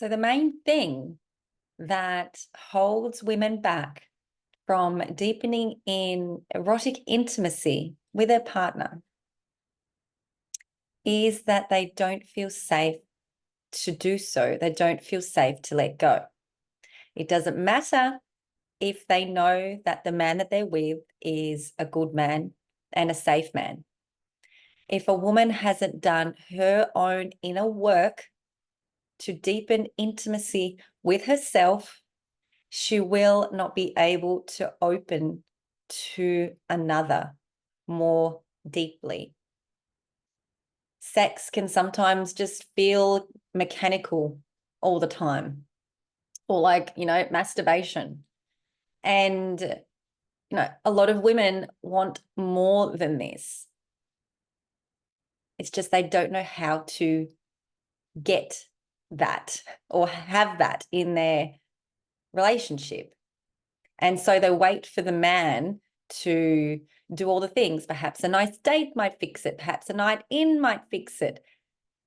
So the main thing that holds women back from deepening in erotic intimacy with their partner is that they don't feel safe to do so. They don't feel safe to let go. It doesn't matter if they know that the man that they're with is a good man and a safe man. If a woman hasn't done her own inner work to deepen intimacy with herself, she will not be able to open to another more deeply. Sex can sometimes just feel mechanical all the time, or like, masturbation. And, a lot of women want more than this. It's just they don't know how to get that or have that in their relationship. And so they wait for the man to do all the things. Perhaps a nice date might fix it. Perhaps a night in might fix it.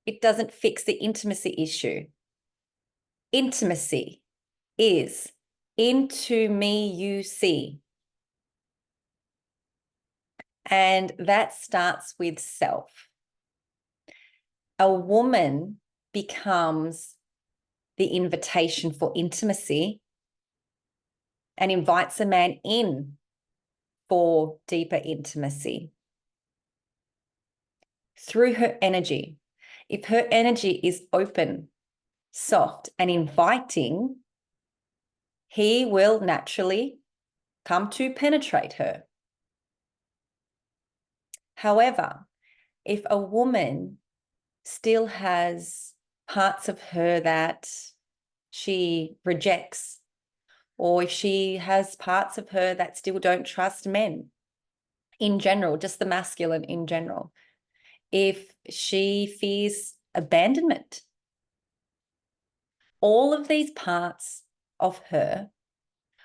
It doesn't fix the intimacy issue. Intimacy is into me you see. And that starts with self. A woman becomes the invitation for intimacy and invites a man in for deeper intimacy through her energy. If her energy is open, soft, and inviting, he will naturally come to penetrate her. However, if a woman still has parts of her that she rejects, or if she has parts of her that still don't trust men in general, just the masculine in general, if she fears abandonment, all of these parts of her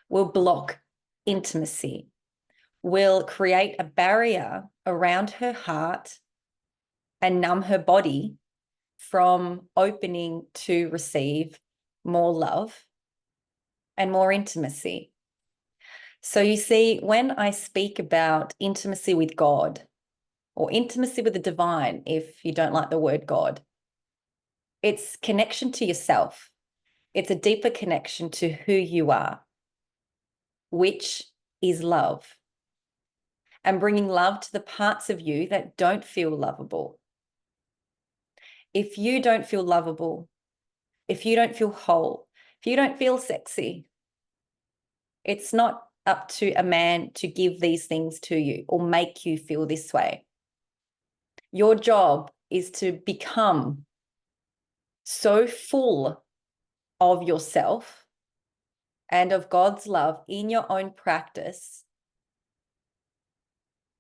will block intimacy, will create a barrier around her heart and numb her body from opening to receive more love and more intimacy. So you see, when I speak about intimacy with God or intimacy with the divine, if you don't like the word God, it's connection to yourself. It's a deeper connection to who you are, which is love, and bringing love to the parts of you that don't feel lovable. If you don't feel lovable, if you don't feel whole, if you don't feel sexy, it's not up to a man to give these things to you or make you feel this way. Your job is to become so full of yourself and of God's love in your own practice,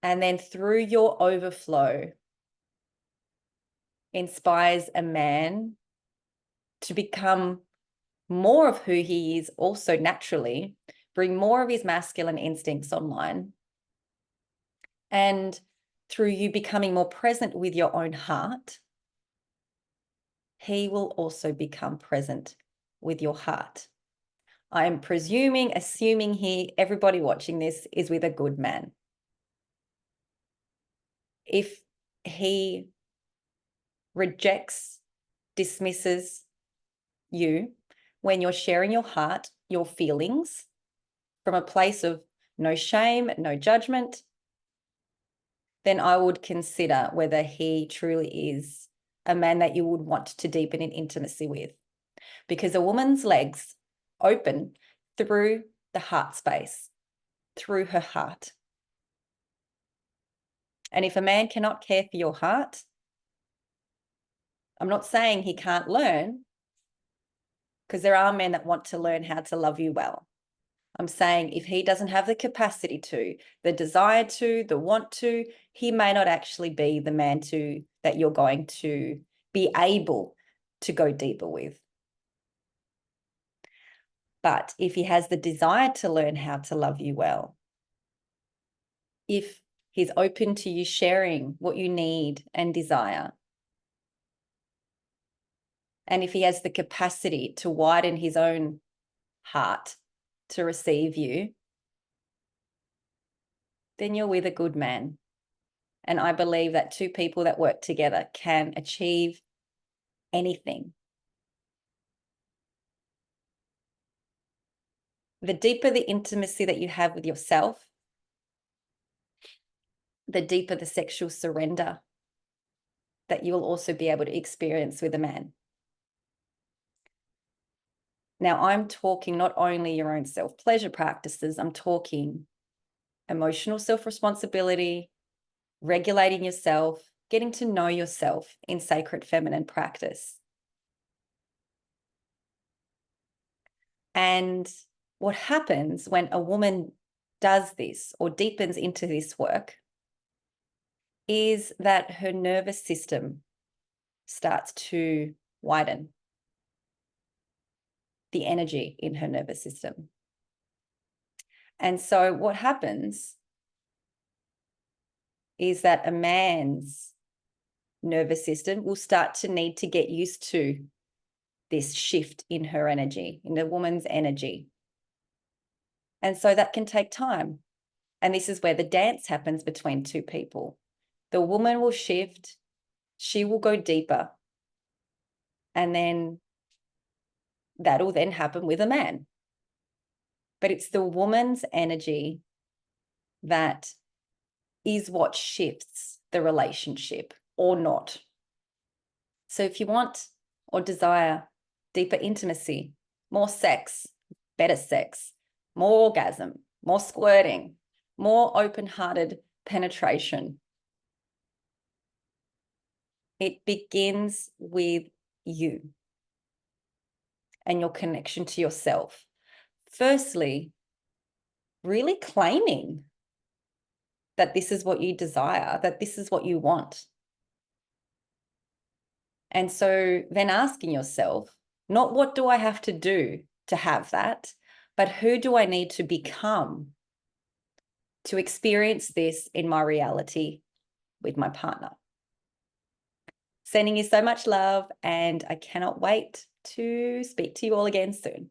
and then through your overflow inspires a man to become more of who he is also naturally, bring more of his masculine instincts online, and through you becoming more present with your own heart, he will also become present with your heart. I am assuming here, everybody watching this is with a good man. If he rejects, dismisses you when you're sharing your heart, your feelings from a place of no shame, no judgment, then I would consider whether he truly is a man that you would want to deepen in intimacy with. Because a woman's legs open through the heart space, through her heart. And if a man cannot care for your heart, I'm not saying he can't learn, because there are men that want to learn how to love you well. I'm saying if he doesn't have the capacity to, the desire to, the want to, he may not actually be the man that you're going to be able to go deeper with. But if he has the desire to learn how to love you well, if he's open to you sharing what you need and desire, And if he has the capacity to widen his own heart to receive you, then you're with a good man. And I believe that two people that work together can achieve anything. The deeper the intimacy that you have with yourself, the deeper the sexual surrender that you will also be able to experience with a man. Now, I'm talking not only your own self-pleasure practices, I'm talking emotional self-responsibility, regulating yourself, getting to know yourself in sacred feminine practice. And what happens when a woman does this or deepens into this work is that her nervous system starts to widen, the energy in her nervous system. And so what happens is that a man's nervous system will start to need to get used to this shift in her energy, in the woman's energy. And so that can take time. And this is where the dance happens between two people. The woman will shift, she will go deeper, and then that'll then happen with a man. But it's the woman's energy that is what shifts the relationship or not. So if you want or desire deeper intimacy, more sex, better sex, more orgasm, more squirting, more open-hearted penetration, it begins with you and your connection to yourself. Firstly, really claiming that this is what you desire, that this is what you want. And so then asking yourself, not what do I have to do to have that, but who do I need to become to experience this in my reality with my partner? Sending you so much love, and I cannot wait to speak to you all again soon.